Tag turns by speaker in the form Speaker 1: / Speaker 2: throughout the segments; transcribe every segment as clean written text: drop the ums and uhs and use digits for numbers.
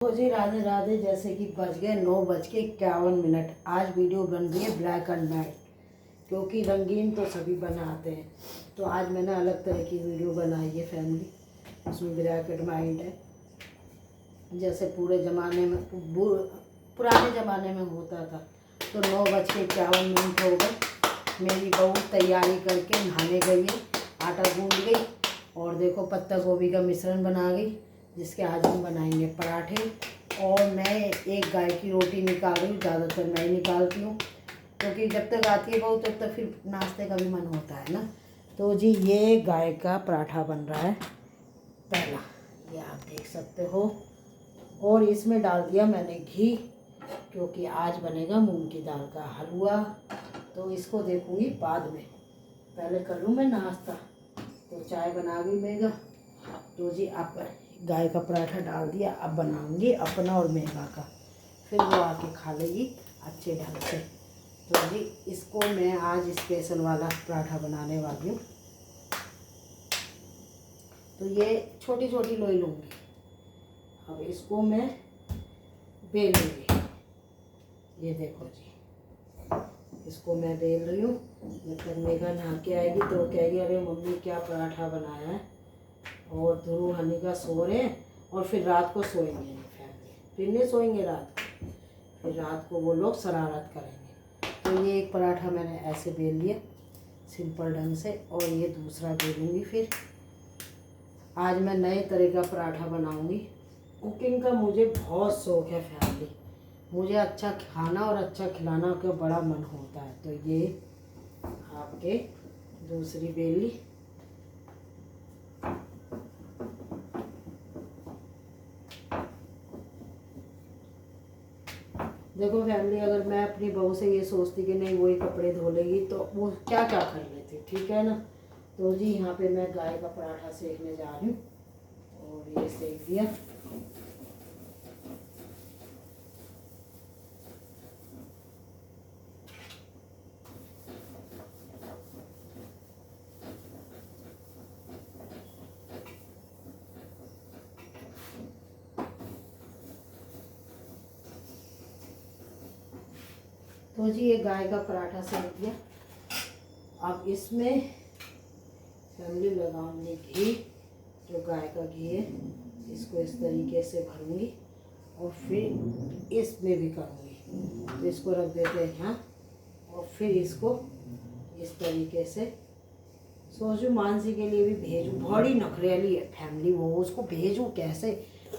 Speaker 1: तो जी राधे राधे। जैसे कि बज गए 9:51। आज वीडियो बन रही है ब्लैक एंड वाइट, क्योंकि रंगीन तो सभी बनाते हैं। तो आज मैंने अलग तरह की वीडियो बनाई है फैमिली, उसमें ब्लैक एंड वाइट है। जैसे पुराने ज़माने में होता था। तो 9:51 हो गए। मेरी बहू तैयारी करके नहाने गई है, आटा गूंद गई और देखो पत्ता गोभी का मिश्रण बना गई, जिसके आज हम बनाएंगे पराठे। और मैं एक गाय की रोटी निकाल रही हूँ, ज़्यादातर मैं ही निकालती हूँ, क्योंकि जब तक आती है बहू तब तक फिर नाश्ते का भी मन होता है ना। तो जी ये गाय का पराठा बन रहा है पहला, ये आप देख सकते हो। और इसमें डाल दिया मैंने घी, क्योंकि आज बनेगा मूंग की दाल का हलवा। तो इसको देखूँगी बाद में, पहले कर लूँ मैं नाश्ता। तो चाय बना गई मेगा। तो जी अब गाय का पराठा डाल दिया, अब बनाऊंगी अपना और मेगा का, फिर वो आके खा लेगी अच्छे ढंग से। तो जी इसको मैं आज स्पेशल वाला पराठा बनाने वाली हूँ। तो ये छोटी छोटी लोई लूँगी। अब इसको मैं बेल लूँगी, ये देखो जी, इसको मैं बेल रही हूँ। जब तक मेगा नहा के आएगी तो कहेगी अरे मम्मी क्या पराठा बनाया है। और ध्रुव हनीका सो रहे हैं और फिर रात को सोएंगे नहीं फैमिली, फिर नहीं सोएंगे रात को, फिर रात को वो लोग शरारत करेंगे। तो ये एक पराठा मैंने ऐसे बेल लिया सिंपल ढंग से, और ये दूसरा बेलूँगी। फिर आज मैं नए तरह का पराठा बनाऊँगी। कुकिंग का मुझे बहुत शौक़ है फैमिली, मुझे अच्छा खाना और अच्छा खिलाना का बड़ा मन होता है। तो ये आपके दूसरी बेली, देखो फैमिली, अगर मैं अपनी बहू से ये सोचती कि नहीं वही कपड़े धो लेगी तो वो क्या क्या कर लेती, ठीक है ना। तो जी यहाँ पे मैं गाय का पराठा सेकने जा रही हूँ, और ये सेक दिया। तो जी ये गाय का पराठा सेक दिया। अब इसमें फैमिली लगाऊंगी घी, जो गाय का घी है, इसको इस तरीके से भरूंगी और फिर इसमें भी करूँगी। तो इसको रख देते हैं यहाँ, और फिर इसको इस तरीके से सोचूं मानसी के लिए भी भेजूं। बड़ी नखरेली है फैमिली, वो उसको भेजूं कैसे,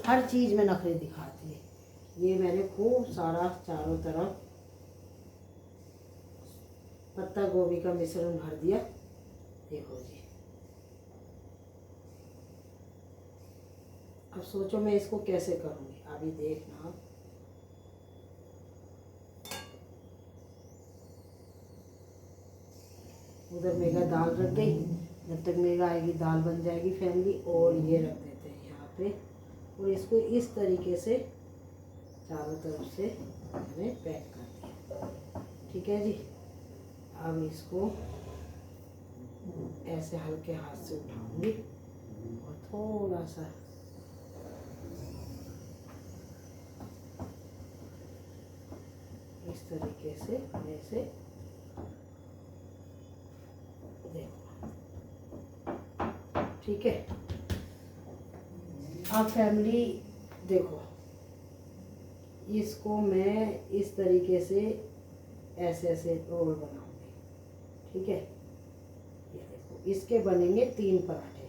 Speaker 1: हर चीज़ में नखरे दिखाती है। ये मैंने खूब सारा चारों तरफ पत्ता गोभी का मिश्रण भर दिया, देखो जी। अब सोचो मैं इसको कैसे करूँगी, अभी देखना। उधर मेगा दाल रख गई, जब तक मेगा आएगी दाल बन जाएगी फैमिली। और ये रख देते हैं यहाँ पे, और इसको इस तरीके से चारों तरफ से मैंने पैक कर दिया, ठीक है जी। अब इसको ऐसे हल्के हाथ से उठाऊंगी और थोड़ा सा इस तरीके से ऐसे, देखो, ठीक है। अब फैमिली देखो, इसको मैं इस तरीके से ऐसे ऐसे रोल बनाऊंगी, ठीक है। ये देखो, इसके बनेंगे 3 पराठे,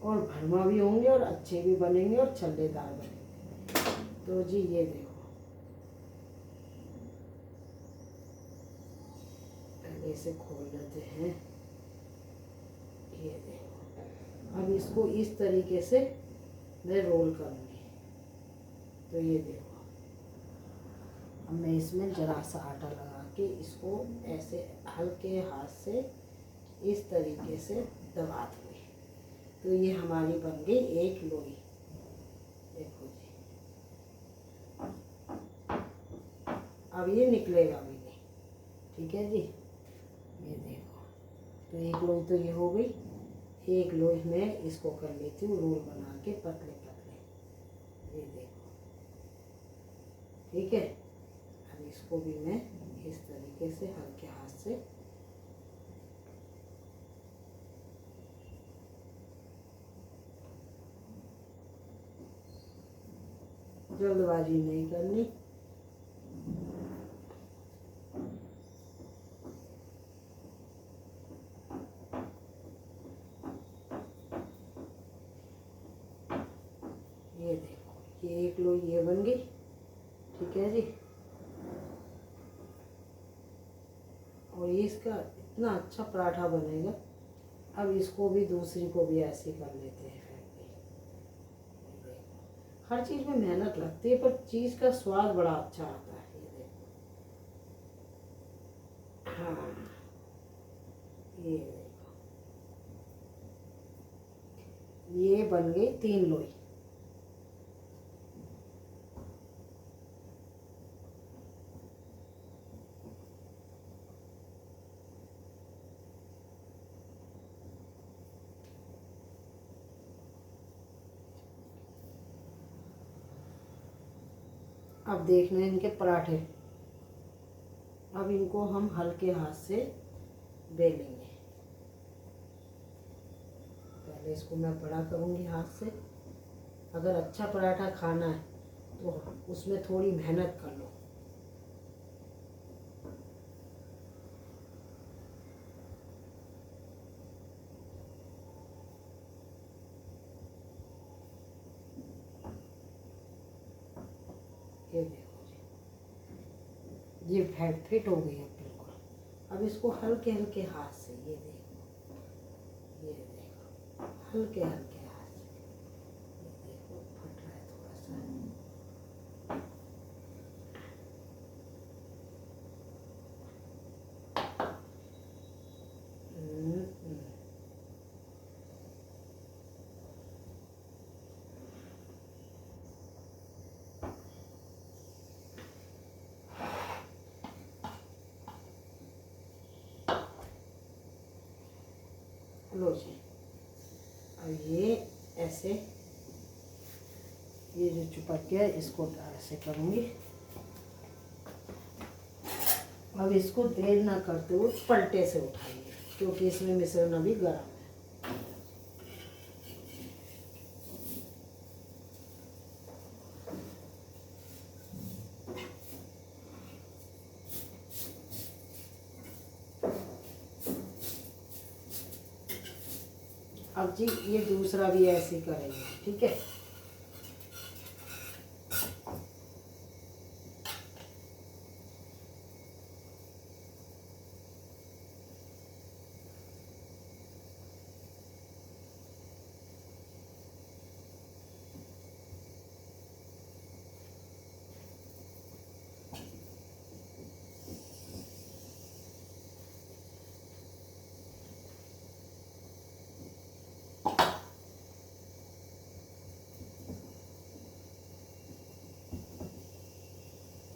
Speaker 1: और भरमा भी होंगे और अच्छे भी बनेंगे और छल्लेदार बनेंगे। तो जी ये देखो, पहले इसे खोल लेते हैं, ये देखो। अब इसको इस तरीके से मैं रोल करूँगी। तो ये देखो, अब मैं इसमें ज़रा सा आटा लगा के इसको ऐसे हल्के हाथ से इस तरीके से दबा दूँगी। तो ये हमारी बन गई एक लोई, देखो जी। अब ये निकलेगा भी नहीं, ठीक है जी। ये देखो, तो एक लोई तो ये हो गई। एक लोई मैं इसको कर लेती हूँ रोल बना के पतले पतले, ठीक है। अब इसको भी मैं इस तरीके से हल्के हाथ से जल्दबाजी नहीं करनी। ये देखो ये एक लोई ये बन गई, ठीक है जी। और ये इसका इतना अच्छा पराठा बनेगा। अब इसको भी दूसरी को भी ऐसे कर लेते हैं। हर चीज़ में मेहनत लगती है पर चीज़ का स्वाद बड़ा अच्छा आता है। ये देखो, हाँ ये देखो, ये बन गई 3 लोई। अब देखना है इनके पराठे। अब इनको हम हल्के हाथ से बेलेंगे। पहले इसको मैं बड़ा करूँगी हाथ से। अगर अच्छा पराठा खाना है तो उसमें थोड़ी मेहनत कर लो। ये देखो जी, ये फिट हो गई है बिल्कुल। अब इसको हल्के हल्के हाथ से, ये देखो, ये देखो, हल्के हल्के हाथ से, ये देखो फट रहा है थोड़ा सा। लो जी, अब ये ऐसे, ये जो चिपक गया इसको ऐसे करूँगी। अब इसको देर ना करते हुए पलटे से उठाइए क्योंकि इसमें मिश्रण अभी गर्म है। अब जी ये दूसरा भी ऐसे ही करेंगे, ठीक है।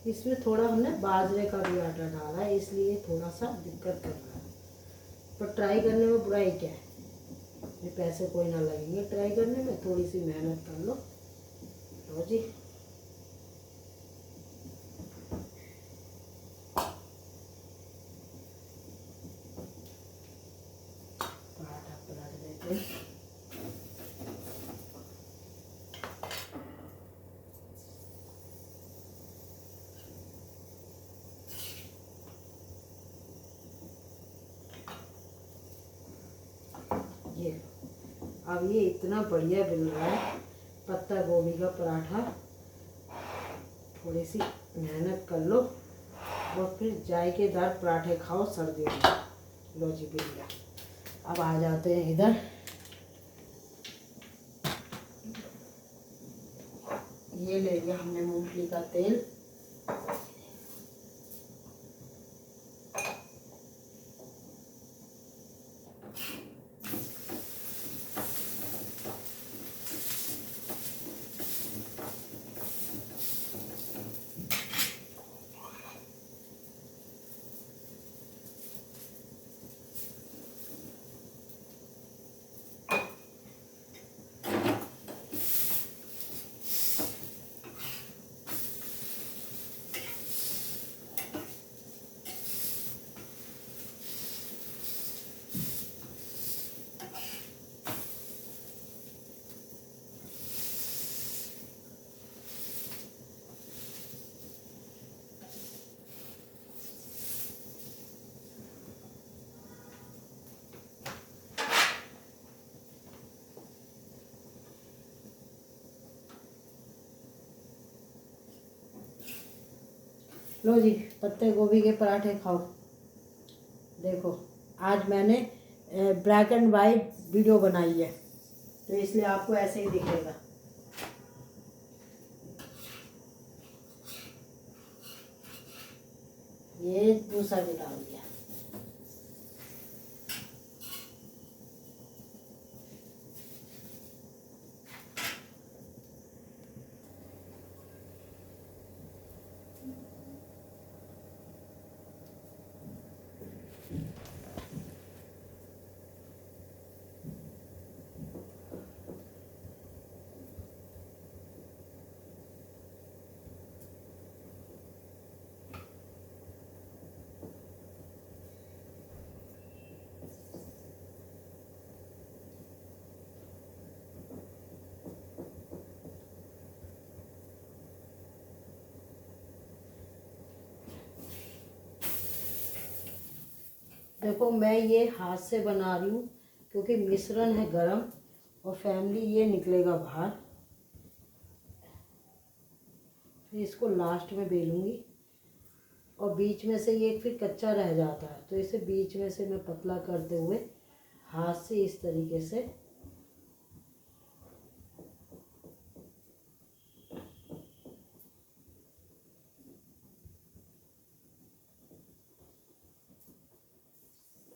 Speaker 1: इसमें थोड़ा हमने बाजरे का भी आटा डाला है इसलिए थोड़ा सा दिक्कत कर रहा है, पर ट्राई करने में बुराई क्या है। ये पैसे कोई ना लगेंगे ट्राई करने में, थोड़ी सी मेहनत कर लो। लो जी, पराठा पलट देते हैं। ये अब ये इतना बढ़िया बन रहा है पत्ता गोभी का पराठा। थोड़ी सी मेहनत कर लो और फिर जायकेदार पराठे खाओ सर्दियों में। लो जी बढ़िया। अब आ जाते हैं इधर, ये ले लिया हमने मूंगफली का तेल। लो जी, पत्ते गोभी के पराठे खाओ। देखो आज मैंने ब्लैक एंड वाइट वीडियो बनाई है तो इसलिए आपको ऐसे ही दिखेगा। ये दूसरा भी डाल दिया। देखो मैं ये हाथ से बना रही हूँ क्योंकि मिश्रण है गरम और फैमिली ये निकलेगा बाहर। फिर इसको लास्ट में बेलूँगी और बीच में से ये फिर कच्चा रह जाता है तो इसे बीच में से मैं पतला करते हुए हाथ से इस तरीके से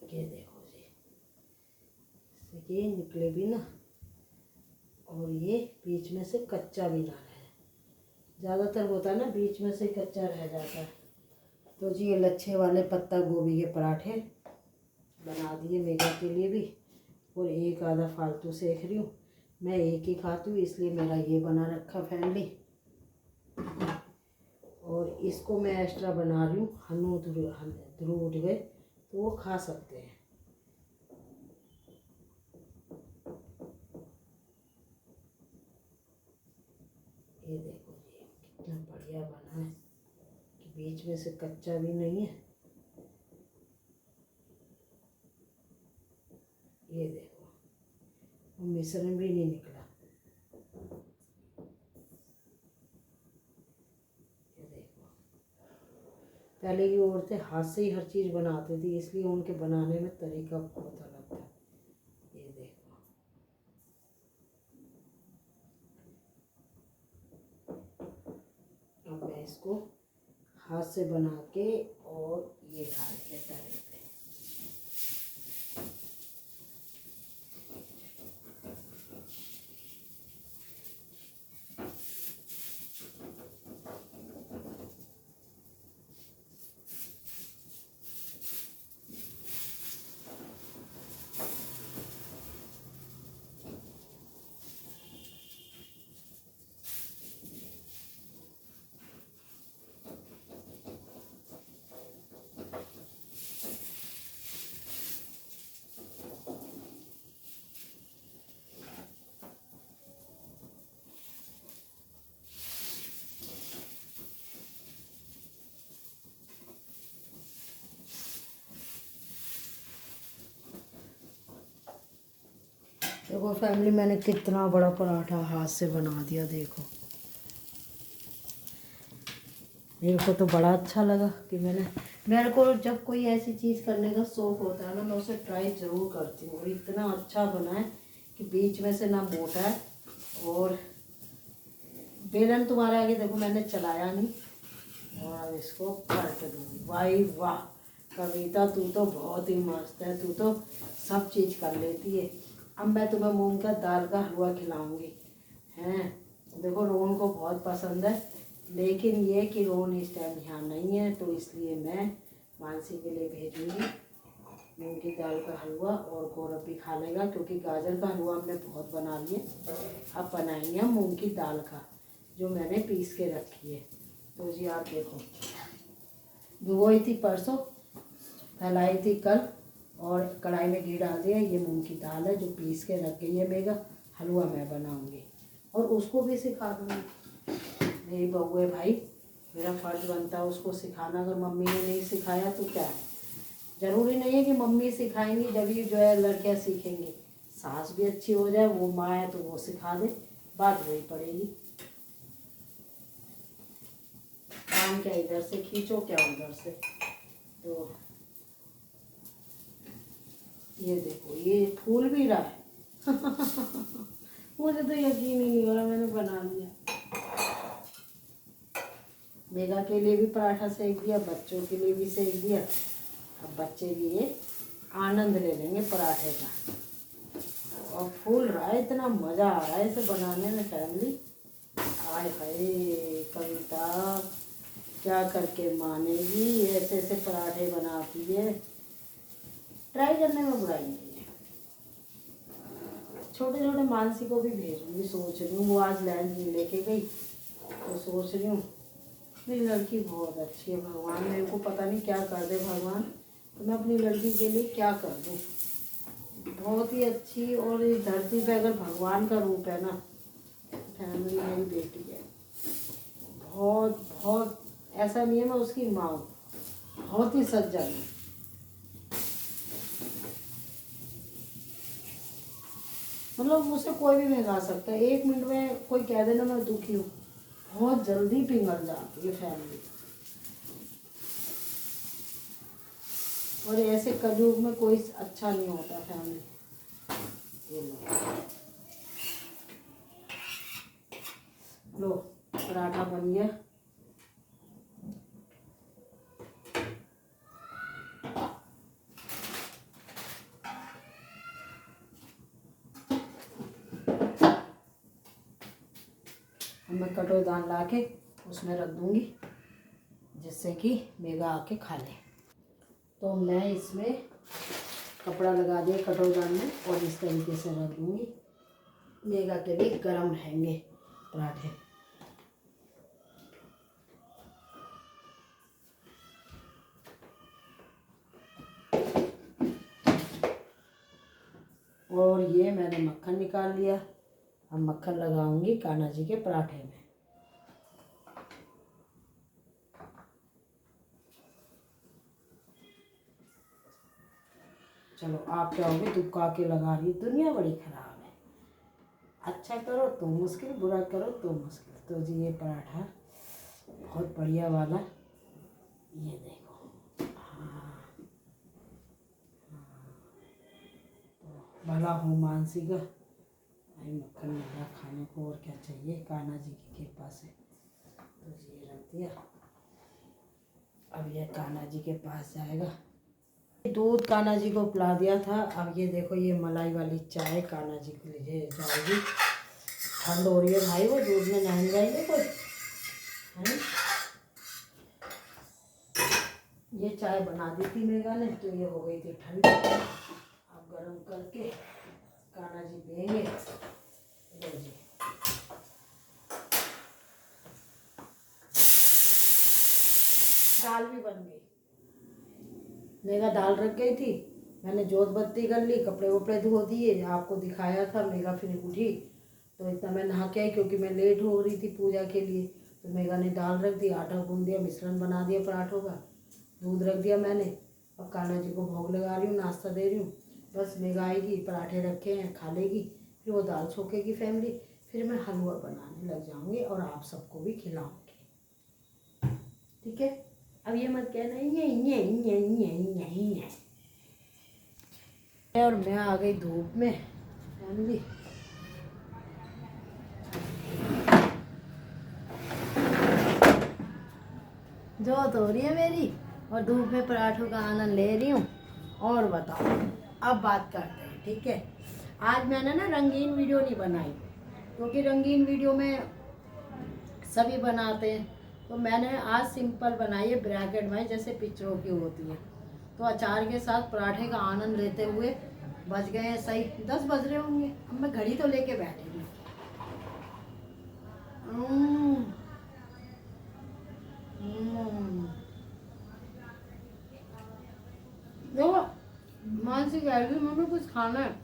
Speaker 1: ये देखो जी, ये निकले भी ना और ये बीच में से कच्चा भी ना रहे। ज़्यादातर होता है ना बीच में से कच्चा रह जाता है। तो जी ये लच्छे वाले पत्ता गोभी के पराठे बना दिए मेघा के लिए भी और एक आधा फालतू सेक रही हूँ। मैं एक ही खाती हूँ इसलिए मेरा ये बना रखा फैमिली। और इसको मैं एक्स्ट्रा बना रही हूँ, हनु ध्रुव उठ गए तो वो खा सकते हैं। ये देखो जी कितना बढ़िया बना है कि बीच में से कच्चा भी नहीं है। ये देखो मिश्रण भी नहीं निकला। ये देखो पहले की औरतें हाथ से ही हर चीज़ बनाती थी इसलिए उनके बनाने में तरीका बहुत अलग था। ये देखो अब मैं इसको हाथ से बना के और ये डाल के तवे पे। देखो फैमिली मैंने कितना बड़ा पराठा हाथ से बना दिया। देखो मेरे को तो बड़ा अच्छा लगा कि मेरे को जब कोई ऐसी चीज़ करने का शौक़ होता है ना मैं उसे ट्राई ज़रूर करती हूँ। और इतना अच्छा बना है कि बीच में से ना मोटा है और बेलन तुम्हारे आगे देखो मैंने चलाया नहीं और अब इसको पलट दूँगी। भाई वाह कविता तू तो बहुत ही मस्त है, तू तो सब चीज़ कर लेती है। अब मैं तुम्हें मूंग का दाल का हलवा खिलाऊंगी हैं। देखो रोहन को बहुत पसंद है लेकिन ये कि रोहन इस टाइम यहाँ नहीं है तो इसलिए मैं मानसी के लिए भेजूँगी मूंग की दाल का हलवा और गौरव भी खा लेगा क्योंकि गाजर का हलवा हमने बहुत बना लिए। अब बनाएंगे हम मूंग की दाल का जो मैंने पीस के रखी है। तो जी आप देखो भिगोई थी परसों, फैलाई थी कल और कढ़ाई में घी डाल दिया। ये मूंग की दाल है जो पीस के रख गई है मेगा, हलवा मैं बनाऊंगी और उसको भी सिखा दूँगी। मेरी बहू है भाई, मेरा फ़र्ज बनता है उसको सिखाना। अगर मम्मी ने नहीं सिखाया तो क्या है, ज़रूरी नहीं है कि मम्मी सिखाएंगी जब ही जो है लड़कियाँ सीखेंगी। सास भी अच्छी हो जाए, वो माँ है तो वो सिखा दे, बात वही पड़ेगी। काम क्या इधर से खींचो क्या उधर से। तो ये देखो ये फूल भी रहा है। मुझे तो यकीन ही नहीं हो रहा मैंने बना लिया। मेगा के लिए भी पराठा सेक दिया, बच्चों के लिए भी सेक दिया। अब बच्चे भी ये आनंद ले लेंगे पराठे का। और फूल रहा है, इतना मज़ा आ रहा है इसे बनाने में फैमिली। आय हाय कविता क्या करके मानेगी, ऐसे ऐसे पराठे बनाती है। ट्राई करने में बुराई नहीं है। छोटे छोटे मानसी को भी भेजूंगी, सोच रही हूँ। वो आज लंच लेके गई तो सोच रही हूँ मेरी लड़की बहुत अच्छी है। भगवान मेरे को पता नहीं क्या कर दे भगवान, तो मैं अपनी लड़की के लिए क्या कर दूँ। बहुत ही अच्छी, और इस धरती पे अगर भगवान का रूप है ना, फैमिली मेरी बेटी है। बहुत बहुत ऐसा नहीं है मैं उसकी माँ हूँ, बहुत ही सज्जन है। मतलब मुझसे कोई भी भिगा सकता है, 1 मिनट में कोई कह देना मैं दुखी हूँ, बहुत जल्दी पिघल जाती है फैमिली। और ऐसे कलयुग में कोई अच्छा नहीं होता फैमिली। ये लो पराठा बन गया। मैं कटोरदान ला के उसमें रख दूंगी जिससे कि मेगा आके खा ले। तो मैं इसमें कपड़ा लगा दिया कटोरदान में और इस तरीके से रख दूंगी। मेगा के भी गर्म रहेंगे पराठे। और ये मैंने मक्खन निकाल लिया। अब मक्खन लगाऊंगी कान्हा जी के पराठे में। चलो आप क्या होगे दुबका के लगा रही, दुनिया बड़ी खराब है। अच्छा करो तो मुश्किल, बुरा करो तो मुश्किल। तो जी ये पराठा बहुत बढ़िया वाला, ये देखो। हाँ तो भला हूँ मानसी का भाई, मक्खन मिला खाने को, और क्या चाहिए। कान्हा जी की कृपा से तो जी ये रख दिया। अब ये कान्हा जी के पास जाएगा। दूध कान्हा जी को पिला दिया था। अब ये देखो ये मलाई वाली चाय कान्हा जी के लिए जाएगी। ठंड हो रही है भाई, वो दूध में नहीं जाएंगे कोई है। ये चाय बना दी थी मेगा ने, तो ये हो गई थी ठंडी। अब गर्म करके कान्हा जी पियेंगे। लो जी दाल भी बन गई। मेगा दाल रख गई थी, मैंने जोत बत्ती कर ली, कपड़े वपड़े धो दिए, आपको दिखाया था। मेगा फिर उठी तो इतना मैं नहा के आई क्योंकि मैं लेट हो रही थी पूजा के लिए। तो मेगा ने दाल रख दी, आटा गूंद दिया, मिश्रण बना दिया पराठों का, दूध रख दिया मैंने। अब कान्हा जी को भोग लगा रही हूँ, नाश्ता दे रही हूँ। बस मेगा आएगी, पराठे रखे हैं खा लेगी, फिर वो दाल छोकेगी फैमिली, फिर मैं हलवा बनाने लग जाऊँगी और आप सबको भी खिलाऊँगी। ठीक है। अब ये मत कहना ये और मैं आ गई धूप में फैमिली। जोत हो रही है मेरी और धूप में पराठों का आनंद ले रही हूँ। और बताओ अब बात करते हैं। ठीक है, आज मैंने ना रंगीन वीडियो नहीं बनाई क्योंकि रंगीन वीडियो में सभी बनाते हैं, तो मैंने आज सिंपल बनाई है, ब्रैकेट में जैसे पिक्चरों की होती है। तो अचार के साथ पराठे का आनंद लेते हुए बज गए हैं सही 10 बज रहे होंगे। अब मैं घड़ी तो लेके बैठी हूँ। देखो मानसी कह रही मम्मी कुछ खाना है,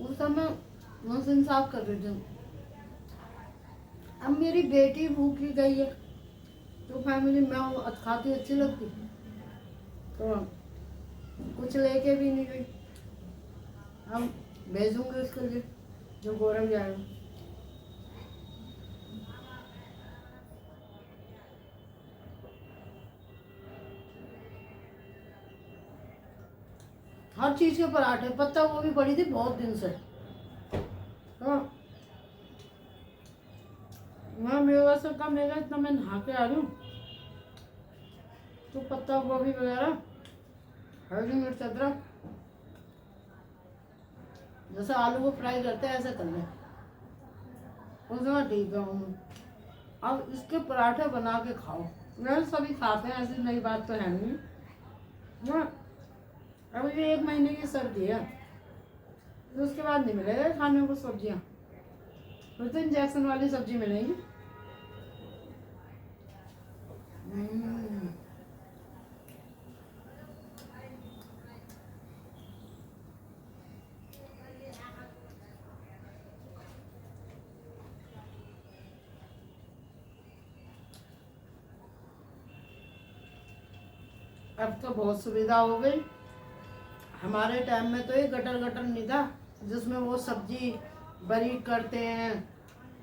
Speaker 1: उस समय मशीन साफ कर रही थी। अब मेरी बेटी भूखी गई है तो फैमिली मैं खाती अच्छी लगती तो कुछ लेके भी नहीं गई। हम भेजूंगे उसके लिए जो गौरव जाएगा। हर चीज़ के पराठे। पत्ता गोभी पड़ी थी बहुत दिन से। हाँ मैं मेरे से कम मेरा इतना मैं नहा के आ रही हूँ, तो पत्ता गोभी वगैरह, हरी मिर्च, अदरक, जैसे आलू को फ्राई करते हैं ऐसे कर लें, उसमें ठीक है। अब इसके पराठे बना के खाओ। वैसे सभी खाते हैं, ऐसी नई बात तो है नहीं ना। अब ये 1 महीने की सर्दी है, तो उसके बाद नहीं मिलेगा खाने को सब्जियाँ, फिर तो इंजेक्शन वाली सब्जी मिलेंगी। अब तो बहुत सुविधा हो गई। हमारे टाइम में तो ये गटर गटर नहीं था, जिसमें वो सब्जी बारीक करते हैं,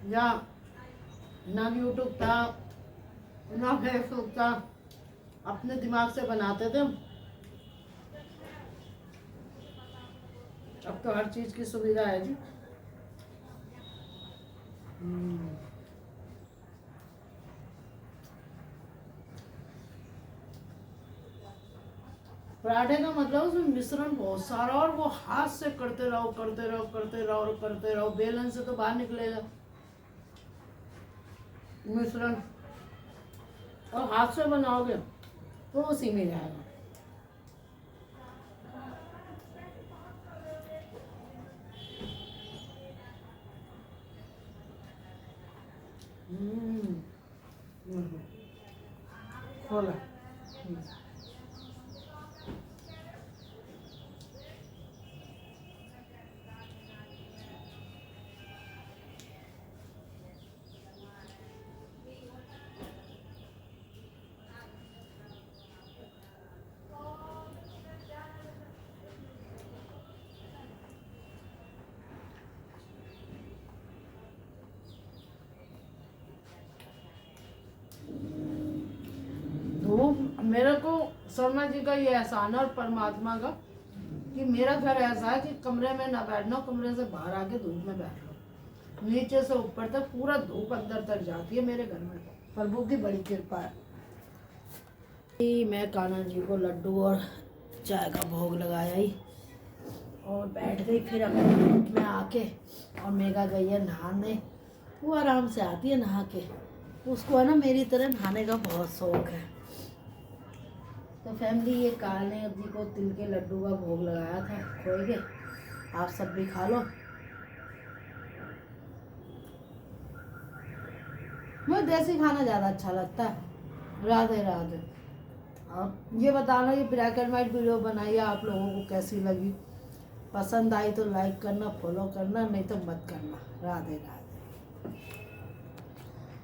Speaker 1: या ना यूट्यूब था ना फेसबुक था, अपने दिमाग से बनाते थे। अब तो हर चीज़ की सुविधा है जी। पराठे का मतलब उसमें मिश्रण बहुत सारा, और वो हाथ से करते रहो करते रहो करते रहो करते रहो, बेलन से तो बाहर निकलेगा मिश्रण, और हाथ से बनाओगे तो उसी में जाएगा। खोला। मेरे को शर्मा जी का ये एहसान है और परमात्मा का, कि मेरा घर ऐसा है कि कमरे में ना बैठना, कमरे से बाहर आके धूप में बैठ लो। नीचे से ऊपर तक पूरा धूप अंदर तक जाती है मेरे घर में, प्रभु की बड़ी कृपा है। मैं कान्हा जी को लड्डू और चाय का भोग लगाया ही और बैठ गई। फिर अपने रूम में आके, और मेघा गई है नहाने, वो आराम से आती है नहा के, उसको है ना मेरी तरह नहाने का बहुत शौक है। तो फैमिली, ये कान्हा जी को तिल के लड्डू का भोग लगाया था खोए के, आप सब भी खा लो। मुझे देसी खाना ज़्यादा अच्छा लगता है। राधे राधे। आप ये बताना, ये ब्लैक एंड वाइट वीडियो बनाई आप लोगों को कैसी लगी। पसंद आई तो लाइक करना, फॉलो करना, नहीं तो मत करना। राधे राधे।